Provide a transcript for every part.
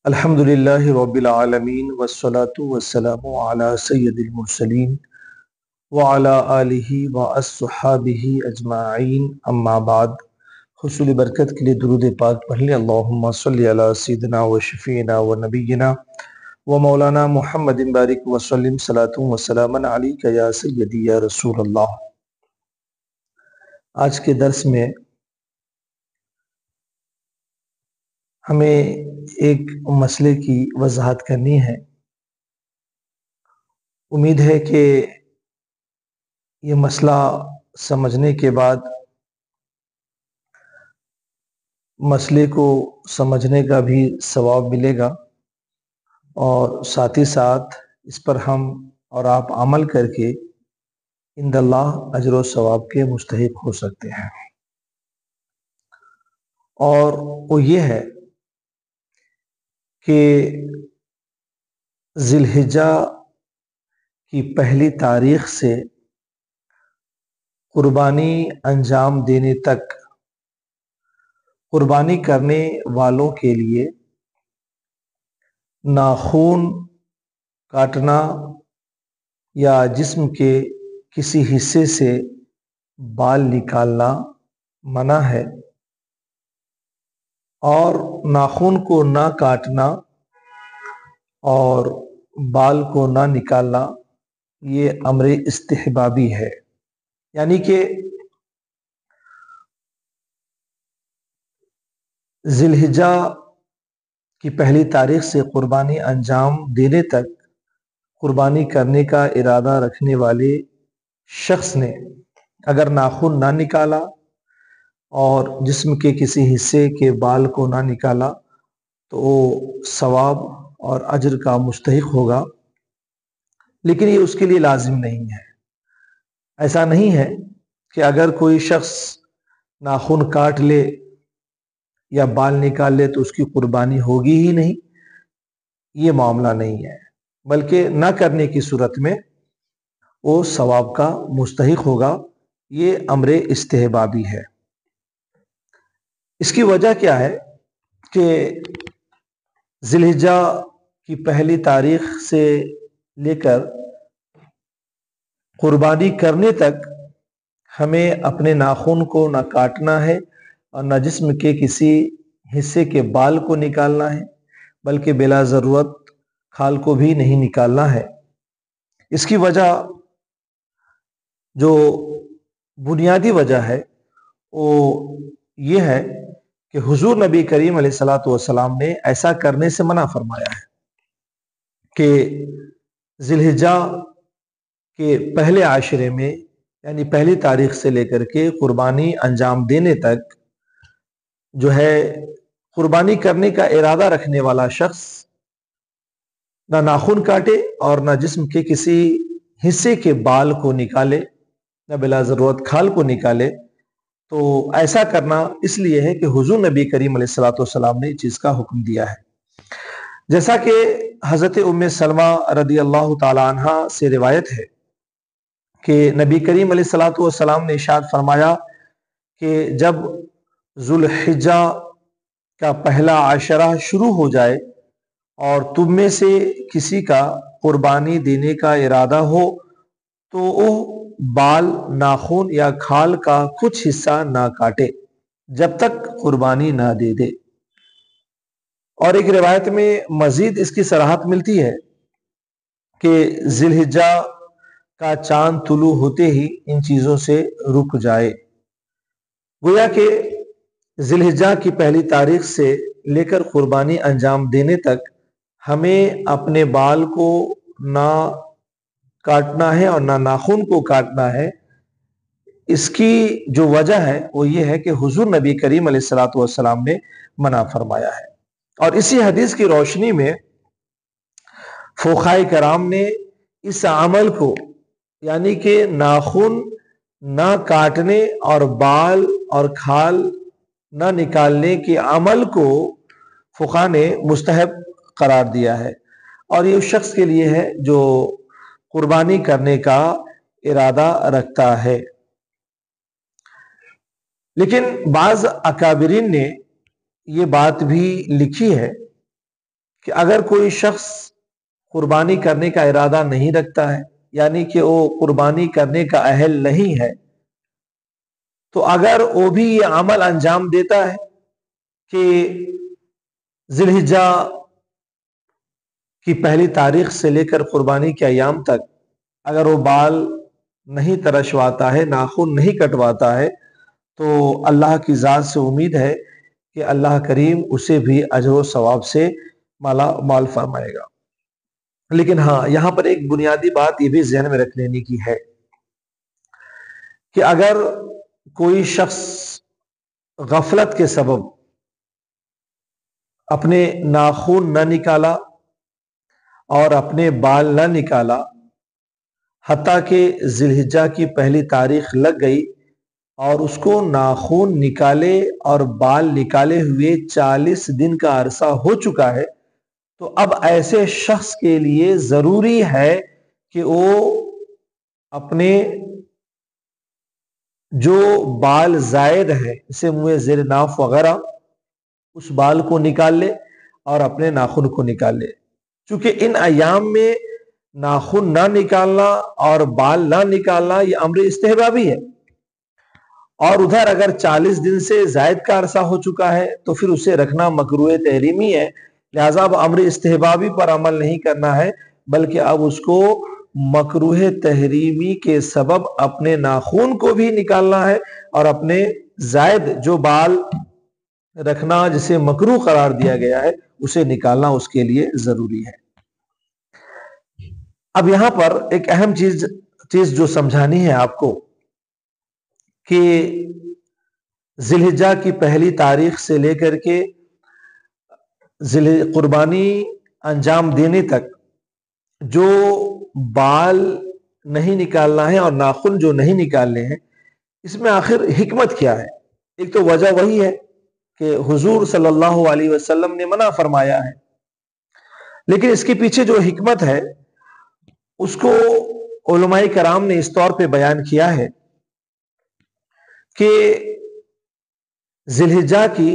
الحمدللہ رب العالمین والصلاة والسلام علی سید المرسلین وعلی آلہ واصحابہ اجمعین، اما بعد۔ حصول برکت کے لیے درود پاک پڑھ لیں۔ اللہم صلی علی سیدنا و شفیعنا و نبینا و مولانا محمد بارک وسلم صلاۃ و سلام علیک یا سیدی یا رسول اللہ۔ آج کے درس میں ہمیں ایک مسئلے کی وضاحت کرنی ہے۔ امید ہے کہ یہ مسئلہ سمجھنے کے بعد مسئلے کو سمجھنے کا بھی ثواب ملے گا، اور ساتھ ہی ساتھ اس پر ہم اور آپ عمل کر کے عند اللہ اجر و ثواب کے مستحق ہو سکتے ہیں۔ اور وہ یہ ہے کہ ذی الحجہ کی پہلی تاریخ سے قربانی انجام دینے تک قربانی کرنے والوں کے لیے ناخون کاٹنا یا جسم کے کسی حصے سے بال نکالنا منع ہے، اور ناخون کو نہ کاٹنا اور بال کو نہ نکالنا یہ امر استحبابی ہے، یعنی کہ ذی الحجہ کی پہلی تاریخ سے قربانی انجام دینے تک قربانی کرنے کا ارادہ رکھنے والے شخص نے اگر ناخن نہ نکالا اور جسم کے کسی حصے کے بال کو نہ نکالا تو وہ ثواب اور اجر کا مستحق ہوگا، لیکن یہ اس کے لیے لازم نہیں ہے۔ ایسا نہیں ہے کہ اگر کوئی شخص ناخن کاٹ لے یا بال نکال لے تو اس کی قربانی ہوگی ہی نہیں، یہ معاملہ نہیں ہے، بلکہ نہ کرنے کی صورت میں وہ ثواب کا مستحق ہوگا۔ یہ امر استحبابی ہے۔ اس کی وجہ کیا ہے کہ ذی الحجہ کی پہلی تاریخ سے لے کر قربانی کرنے تک ہمیں اپنے ناخن کو نہ کاٹنا ہے اور نہ جسم کے کسی حصے کے بال کو نکالنا ہے، بلکہ بلا ضرورت کھال کو بھی نہیں نکالنا ہے۔ اس کی وجہ جو بنیادی وجہ ہے وہ یہ ہے کہ حضور نبی کریم علیہ الصلوۃ والسلام نے ایسا کرنے سے منع فرمایا ہے کہ ذی الحجہ کے پہلے عاشرے میں، یعنی پہلی تاریخ سے لے کر کے قربانی انجام دینے تک جو ہے قربانی کرنے کا ارادہ رکھنے والا شخص نہ ناخن کاٹے اور نہ جسم کے کسی حصے کے بال کو نکالے، نہ بلا ضرورت کھال کو نکالے۔ تو ایسا کرنا اس لیے ہے کہ حضور نبی کریم علیہ الصلوۃ والسلام نے اس چیز کا حکم دیا ہے، جیسا کہ حضرت ام سلمہ رضی اللہ تعالی عنہ سے روایت ہے کہ نبی کریم علیہ الصلوۃ والسلام نے ارشاد فرمایا کہ جب ذو الحجہ کا پہلا عشرہ شروع ہو جائے اور تم میں سے کسی کا قربانی دینے کا ارادہ ہو تو وہ بال، ناخن یا کھال کا کچھ حصہ نہ کاٹے جب تک قربانی نہ دے دے۔ اور ایک روایت میں مزید اس کی صراحت ملتی ہے کہ ذی الحجہ کا چاند طلوع ہوتے ہی ان چیزوں سے رک جائے، گویا کہ ذی الحجہ کی پہلی تاریخ سے لے کر قربانی انجام دینے تک ہمیں اپنے بال کو نہ کاٹنا ہے اور نہ ناخن کو کاٹنا ہے۔ اس کی جو وجہ ہے وہ یہ ہے کہ حضور نبی کریم علیہ الصلوۃ والسلام نے منع فرمایا ہے، اور اسی حدیث کی روشنی میں فقہاء کرام نے اس عمل کو، یعنی کہ ناخن نہ کاٹنے اور بال اور کھال نہ نکالنے کے عمل کو فقہاء نے مستحب قرار دیا ہے، اور یہ اس شخص کے لیے ہے جو قربانی کرنے کا ارادہ رکھتا ہے۔ لیکن بعض اکابرین نے یہ بات بھی لکھی ہے کہ اگر کوئی شخص قربانی کرنے کا ارادہ نہیں رکھتا ہے، یعنی کہ وہ قربانی کرنے کا اہل نہیں ہے، تو اگر وہ بھی یہ عمل انجام دیتا ہے کہ ذی الحجہ کی پہلی تاریخ سے لے کر قربانی کے ایام تک اگر وہ بال نہیں ترشواتا ہے، ناخن نہیں کٹواتا ہے، تو اللہ کی ذات سے امید ہے کہ اللہ کریم اسے بھی اجر و ثواب سے مالا مال فرمائے گا۔ لیکن ہاں، یہاں پر ایک بنیادی بات یہ بھی ذہن میں رکھ لینے کی ہے کہ اگر کوئی شخص غفلت کے سبب اپنے ناخن نہ نکالا اور اپنے بال نہ نکالا، حتیٰ کہ ذی الحجہ کی پہلی تاریخ لگ گئی اور اس کو ناخن نکالے اور بال نکالے ہوئے 40 دن کا عرصہ ہو چکا ہے، تو اب ایسے شخص کے لیے ضروری ہے کہ وہ اپنے جو بال زائد ہے، جیسے منہ زیر ناف وغیرہ، اس بال کو نکال لے اور اپنے ناخن کو نکال لے، چونکہ ان ایام میں ناخن نہ نکالنا اور بال نہ نکالنا یہ امر استحبابی ہے، اور ادھر اگر 40 دن سے زائد کا عرصہ ہو چکا ہے تو پھر اسے رکھنا مکروہ تحریمی ہے، لہذا اب امر استحبابی پر عمل نہیں کرنا ہے، بلکہ اب اس کو مکروہ تحریمی کے سبب اپنے ناخن کو بھی نکالنا ہے اور اپنے زائد جو بال رکھنا جسے مکروہ قرار دیا گیا ہے اسے نکالنا اس کے لیے ضروری ہے۔ اب یہاں پر ایک اہم چیز جو سمجھانی ہے آپ کو کہ ذی الحجہ کی پہلی تاریخ سے لے کر کے قربانی انجام دینے تک جو بال نہیں نکالنا ہے اور ناخن جو نہیں نکالنے ہیں، اس میں آخر حکمت کیا ہے؟ ایک تو وجہ وہی ہے کہ حضور صلی اللہ علیہ وسلم نے منع فرمایا ہے، لیکن اس کے پیچھے جو حکمت ہے اس کو علماء کرام نے اس طور پہ بیان کیا ہے کہ ذی الحجہ کی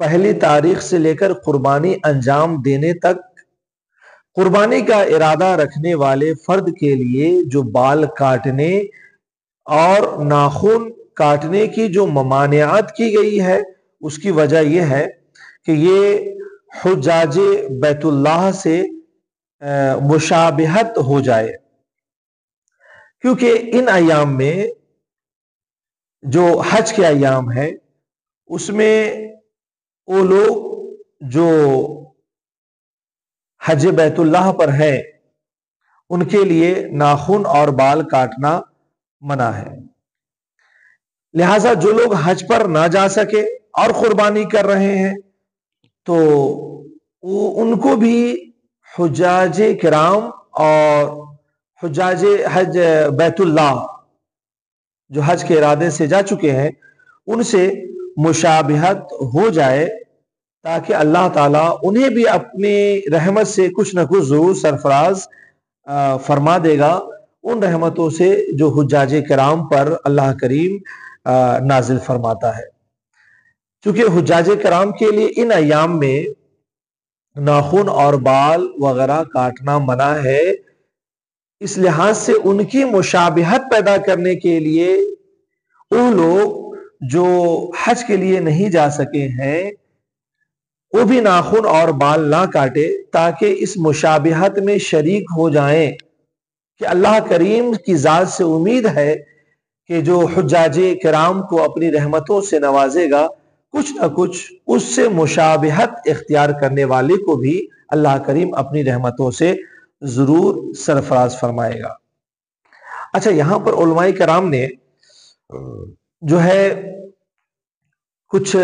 پہلی تاریخ سے لے کر قربانی انجام دینے تک قربانی کا ارادہ رکھنے والے فرد کے لیے جو بال کاٹنے اور ناخن کاٹنے کی جو ممانعت کی گئی ہے، اس کی وجہ یہ ہے کہ یہ حجاج بیت اللہ سے مشابہت ہو جائے، کیونکہ ان ایام میں جو حج کے ایام ہے اس میں وہ لوگ جو حج بیت اللہ پر ہے ان کے لیے ناخن اور بال کاٹنا منع ہے، لہذا جو لوگ حج پر نہ جا سکے اور قربانی کر رہے ہیں تو ان کو بھی حجاج کرام اور حجاج حج بیت اللہ جو حج کے ارادے سے جا چکے ہیں ان سے مشابہت ہو جائے، تاکہ اللہ تعالیٰ انہیں بھی اپنی رحمت سے کچھ نہ کچھ ضرور سرفراز فرما دے گا، ان رحمتوں سے جو حجاج کرام پر اللہ کریم نازل فرماتا ہے۔ چونکہ حجاج کرام کے لیے ان ایام میں ناخن اور بال وغیرہ کاٹنا منع ہے، اس لحاظ سے ان کی مشابہت پیدا کرنے کے لیے وہ لوگ جو حج کے لیے نہیں جا سکے ہیں وہ بھی ناخن اور بال نہ کاٹے، تاکہ اس مشابہت میں شریک ہو جائیں کہ اللہ کریم کی ذات سے امید ہے کہ جو حجاج کرام کو اپنی رحمتوں سے نوازے گا، کچھ نہ کچھ اس سے مشابہت اختیار کرنے والے کو بھی اللہ کریم اپنی رحمتوں سے ضرور سرفراز فرمائے گا۔ اچھا، یہاں پر علماء کرام نے جو ہے کچھ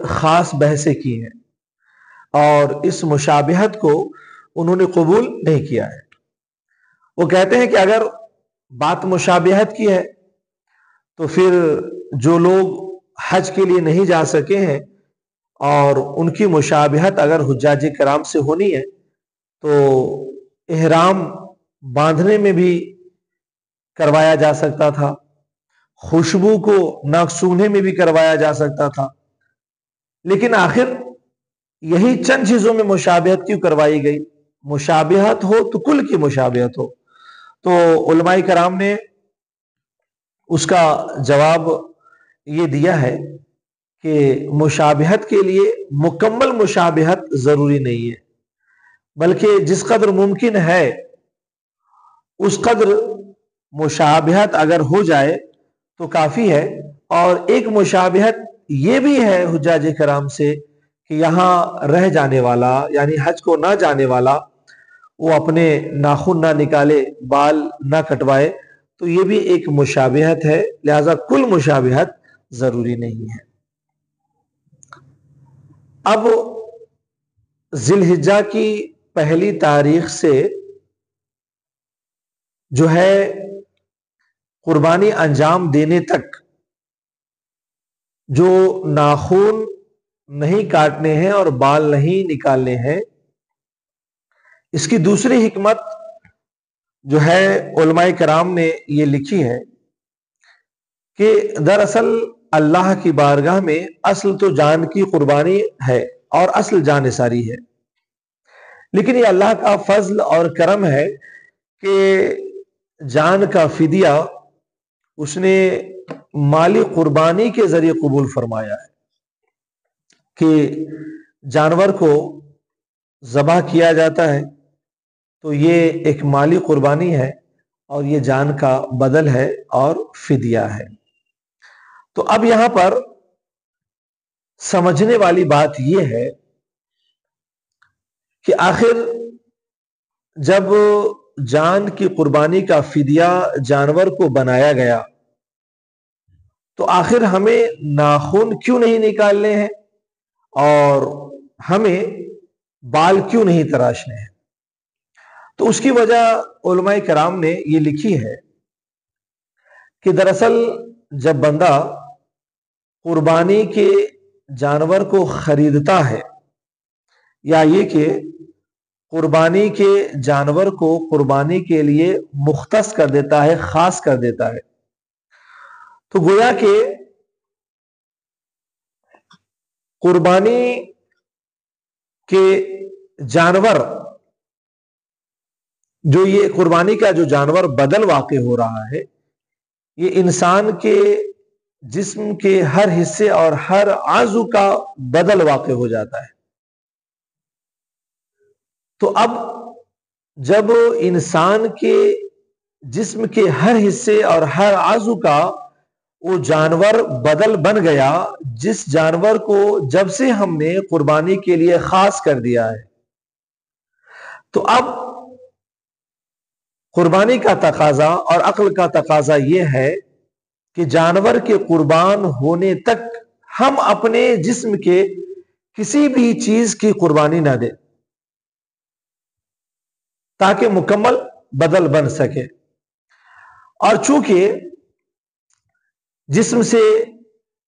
خاص بحثیں کی ہیں اور اس مشابہت کو انہوں نے قبول نہیں کیا ہے۔ وہ کہتے ہیں کہ اگر بات مشابہت کی ہے تو پھر جو لوگ حج کے لیے نہیں جا سکے ہیں اور ان کی مشابہت اگر حجاج کرام سے ہونی ہے تو احرام باندھنے میں بھی کروایا جا سکتا تھا، خوشبو کو ناک سونگھنے میں بھی کروایا جا سکتا تھا، لیکن آخر یہی چند چیزوں میں مشابہت کیوں کروائی گئی؟ مشابہت ہو تو کل کی مشابہت ہو. تو علماء کرام نے اس کا جواب یہ دیا ہے کہ مشابہت کے لیے مکمل مشابہت ضروری نہیں ہے، بلکہ جس قدر ممکن ہے اس قدر مشابہت اگر ہو جائے تو کافی ہے. اور ایک مشابہت یہ بھی ہے حجاج کرام سے کہ یہاں رہ جانے والا یعنی حج کو نہ جانے والا وہ اپنے ناخن نہ نکالے، بال نہ کٹوائے، تو یہ بھی ایک مشابہت ہے. لہذا کل مشابہت ضروری نہیں ہے. اب ذی الحجہ کی پہلی تاریخ سے جو ہے قربانی انجام دینے تک جو ناخن نہیں کاٹنے ہیں اور بال نہیں نکالنے ہیں، اس کی دوسری حکمت جو ہے علماء کرام نے یہ لکھی ہے کہ دراصل اللہ کی بارگاہ میں اصل تو جان کی قربانی ہے اور اصل جان نثاری ہے، لیکن یہ اللہ کا فضل اور کرم ہے کہ جان کا فدیہ اس نے مالی قربانی کے ذریعے قبول فرمایا ہے کہ جانور کو ذبح کیا جاتا ہے تو یہ ایک مالی قربانی ہے اور یہ جان کا بدل ہے اور فدیہ ہے. تو اب یہاں پر سمجھنے والی بات یہ ہے کہ آخر جب جان کی قربانی کا فدیہ جانور کو بنایا گیا تو آخر ہمیں ناخن کیوں نہیں نکالنے ہیں اور ہمیں بال کیوں نہیں تراشنے ہیں؟ تو اس کی وجہ علماء کرام نے یہ لکھی ہے کہ دراصل جب بندہ قربانی کے جانور کو خریدتا ہے یا یہ کہ قربانی کے جانور کو قربانی کے لیے مختص کر دیتا ہے، خاص کر دیتا ہے، تو گویا کہ قربانی کے جانور جو یہ قربانی کا جو جانور بدل واقع ہو رہا ہے یہ انسان کے جسم کے ہر حصے اور ہر عضو کا بدل واقع ہو جاتا ہے. تو اب جب انسان کے جسم کے ہر حصے اور ہر عضو کا وہ جانور بدل بن گیا، جس جانور کو جب سے ہم نے قربانی کے لیے خاص کر دیا ہے، تو اب قربانی کا تقاضا اور عقل کا تقاضا یہ ہے کہ جانور کے قربان ہونے تک ہم اپنے جسم کے کسی بھی چیز کی قربانی نہ دیں تاکہ مکمل بدل بن سکے. اور چونکہ جسم سے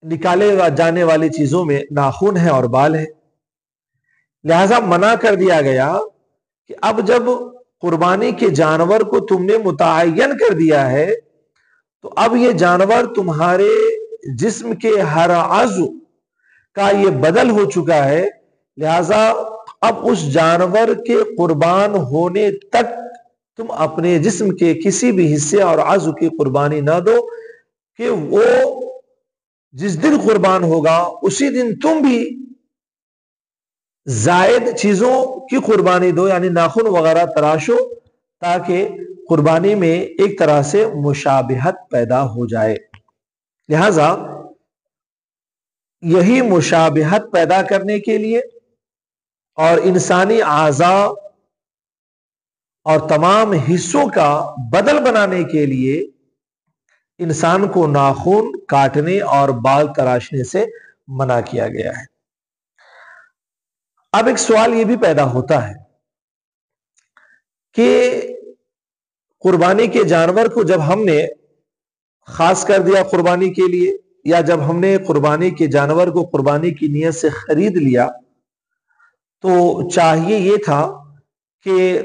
نکالے جانے والی چیزوں میں ناخن ہے اور بال ہے، لہذا منع کر دیا گیا کہ اب جب قربانی کے جانور کو تم نے متعین کر دیا ہے تو اب یہ جانور تمہارے جسم کے ہر عضو کا یہ بدل ہو چکا ہے، لہذا اب اس جانور کے قربان ہونے تک تم اپنے جسم کے کسی بھی حصے اور عضو کی قربانی نہ دو کہ وہ جس دن قربان ہوگا اسی دن تم بھی زائد چیزوں کی قربانی دو، یعنی ناخن وغیرہ تراشو تاکہ قربانی میں ایک طرح سے مشابہت پیدا ہو جائے. لہذا یہی مشابہت پیدا کرنے کے لیے اور انسانی اعضاء اور تمام حصوں کا بدل بنانے کے لیے انسان کو ناخن کاٹنے اور بال تراشنے سے منع کیا گیا ہے. اب ایک سوال یہ بھی پیدا ہوتا ہے کہ قربانی کے جانور کو جب ہم نے خاص کر دیا قربانی کے لیے، یا جب ہم نے قربانی کے جانور کو قربانی کی نیت سے خرید لیا، تو چاہیے یہ تھا کہ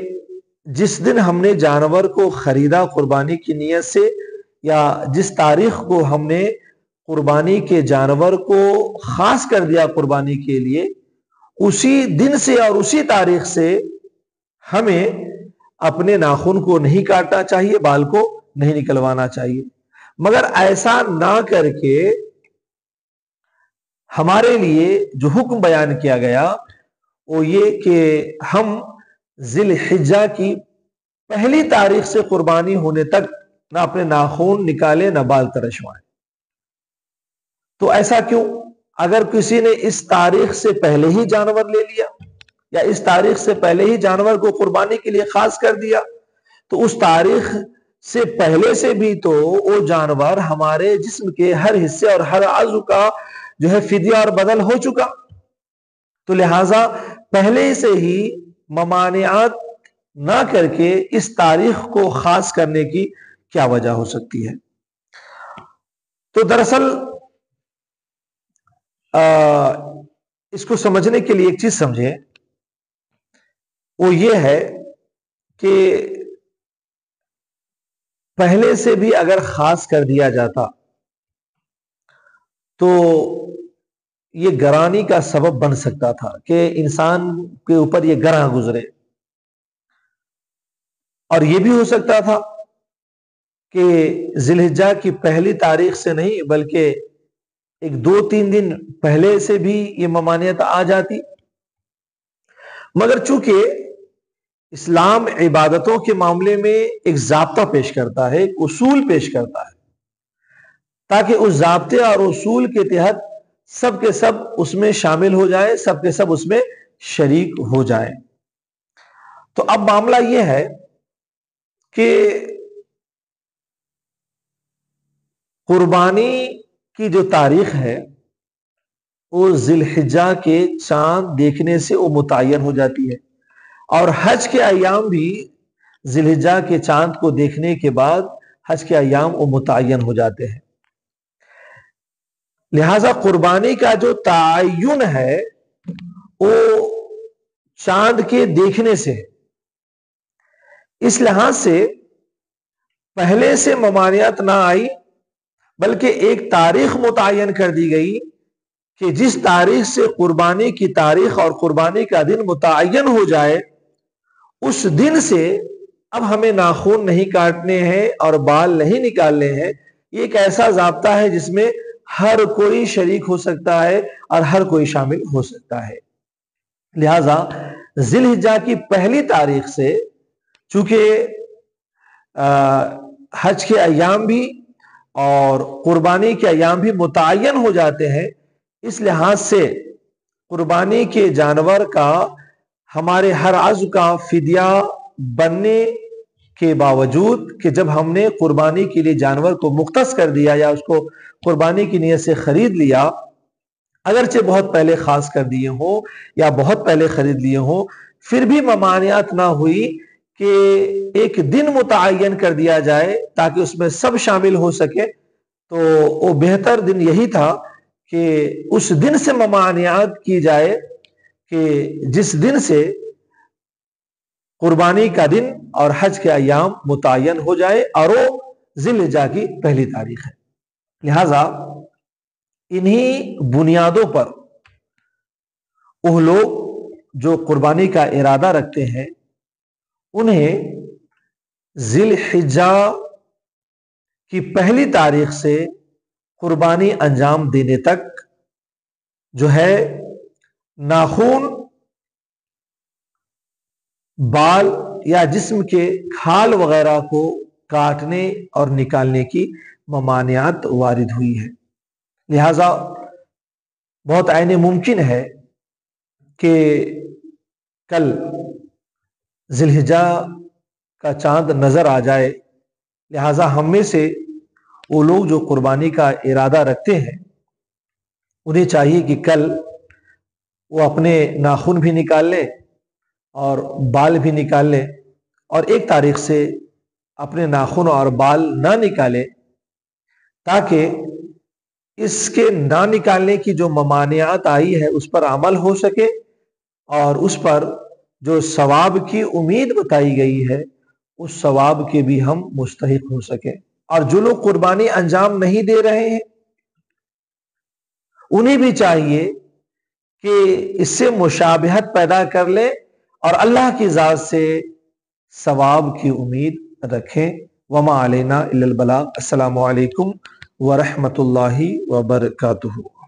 جس دن ہم نے جانور کو خریدا قربانی کی نیت سے، یا جس تاریخ کو ہم نے قربانی کے جانور کو خاص کر دیا قربانی کے لیے، اسی دن سے اور اسی تاریخ سے ہمیں اپنے ناخن کو نہیں کاٹنا چاہیے، بال کو نہیں نکلوانا چاہیے، مگر ایسا نہ کر کے ہمارے لیے جو حکم بیان کیا گیا وہ یہ کہ ہم ذی الحجہ کی پہلی تاریخ سے قربانی ہونے تک نہ اپنے ناخن نکالے نہ بال ترشوائیں۔ تو ایسا کیوں؟ اگر کسی نے اس تاریخ سے پہلے ہی جانور لے لیا یا اس تاریخ سے پہلے ہی جانور کو قربانی کے لیے خاص کر دیا، تو اس تاریخ سے پہلے سے بھی تو وہ جانور ہمارے جسم کے ہر حصے اور ہر عضو کا جو ہے فدیہ اور بدل ہو چکا، تو لہذا پہلے سے ہی ممانعات نہ کر کے اس تاریخ کو خاص کرنے کی کیا وجہ ہو سکتی ہے؟ تو دراصل اس کو سمجھنے کے لیے ایک چیز سمجھیں، وہ یہ ہے کہ پہلے سے بھی اگر خاص کر دیا جاتا تو یہ گرانی کا سبب بن سکتا تھا کہ انسان کے اوپر یہ گراں گزرے، اور یہ بھی ہو سکتا تھا کہ ذی الحجہ کی پہلی تاریخ سے نہیں بلکہ ایک 2-3 دن پہلے سے بھی یہ ممانعت آ جاتی، مگر چونکہ اسلام عبادتوں کے معاملے میں ایک ضابطہ پیش کرتا ہے، ایک اصول پیش کرتا ہے، تاکہ اس ضابطے اور اصول کے تحت سب کے سب اس میں شامل ہو جائے، سب کے سب اس میں شریک ہو جائے۔ تو اب معاملہ یہ ہے کہ قربانی کی جو تاریخ ہے وہ ذی الحجہ کے چاند دیکھنے سے وہ متعین ہو جاتی ہے، اور حج کے ایام بھی ذی الحجہ کے چاند کو دیکھنے کے بعد حج کے ایام وہ متعین ہو جاتے ہیں۔ لہذا قربانی کا جو تعین ہے وہ چاند کے دیکھنے سے، اس لحاظ سے پہلے سے ممانعت نہ آئی بلکہ ایک تاریخ متعین کر دی گئی کہ جس تاریخ سے قربانی کی تاریخ اور قربانی کا دن متعین ہو جائے، اس دن سے اب ہمیں ناخن نہیں کاٹنے ہیں اور بال نہیں نکالنے ہیں۔ یہ ایک ایسا ضابطہ ہے جس میں ہر کوئی شریک ہو سکتا ہے اور ہر کوئی شامل ہو سکتا ہے۔ لہذا ذی الحجہ کی پہلی تاریخ سے چونکہ حج کے ایام بھی اور قربانی کے ایام بھی متعین ہو جاتے ہیں، اس لحاظ سے قربانی کے جانور کا ہمارے ہر عضو کا فدیہ بننے کے باوجود کہ جب ہم نے قربانی کے لیے جانور کو مختص کر دیا یا اس کو قربانی کی نیت سے خرید لیا، اگرچہ بہت پہلے خاص کر دیے ہوں یا بہت پہلے خرید لیے ہوں، پھر بھی ممانعت نہ ہوئی کہ ایک دن متعین کر دیا جائے تاکہ اس میں سب شامل ہو سکے۔ تو وہ بہتر دن یہی تھا کہ اس دن سے ممانعت کی جائے کہ جس دن سے قربانی کا دن اور حج کے ایام متعین ہو جائے، اور وہ ذی الحجہ کی پہلی تاریخ ہے۔ لہذا انہی بنیادوں پر وہ لوگ جو قربانی کا ارادہ رکھتے ہیں انہیں ذی الحجہ کی پہلی تاریخ سے قربانی انجام دینے تک جو ہے ناخن، بال یا جسم کے کھال وغیرہ کو کاٹنے اور نکالنے کی ممانعت وارد ہوئی ہے۔ لہذا بہت عین ممکن ہے کہ کل ذی الحجہ کا چاند نظر آ جائے، لہذا ہم میں سے وہ لوگ جو قربانی کا ارادہ رکھتے ہیں انہیں چاہیے کہ کل وہ اپنے ناخن بھی نکال لیں اور بال بھی نکال لیں، اور 1 تاریخ سے اپنے ناخن اور بال نہ نکالیں، تاکہ اس کے نہ نکالنے کی جو ممانعت آئی ہے اس پر عمل ہو سکے، اور اس پر جو ثواب کی امید بتائی گئی ہے اس ثواب کے بھی ہم مستحق ہو سکیں۔ اور جو لوگ قربانی انجام نہیں دے رہے ہیں انہیں بھی چاہیے کہ اس سے مشابہت پیدا کر لیں اور اللہ کی ذات سے ثواب کی امید رکھیں۔ وما علینا الا البلاغ۔ السلام علیکم ورحمۃ اللہ وبرکاتہ۔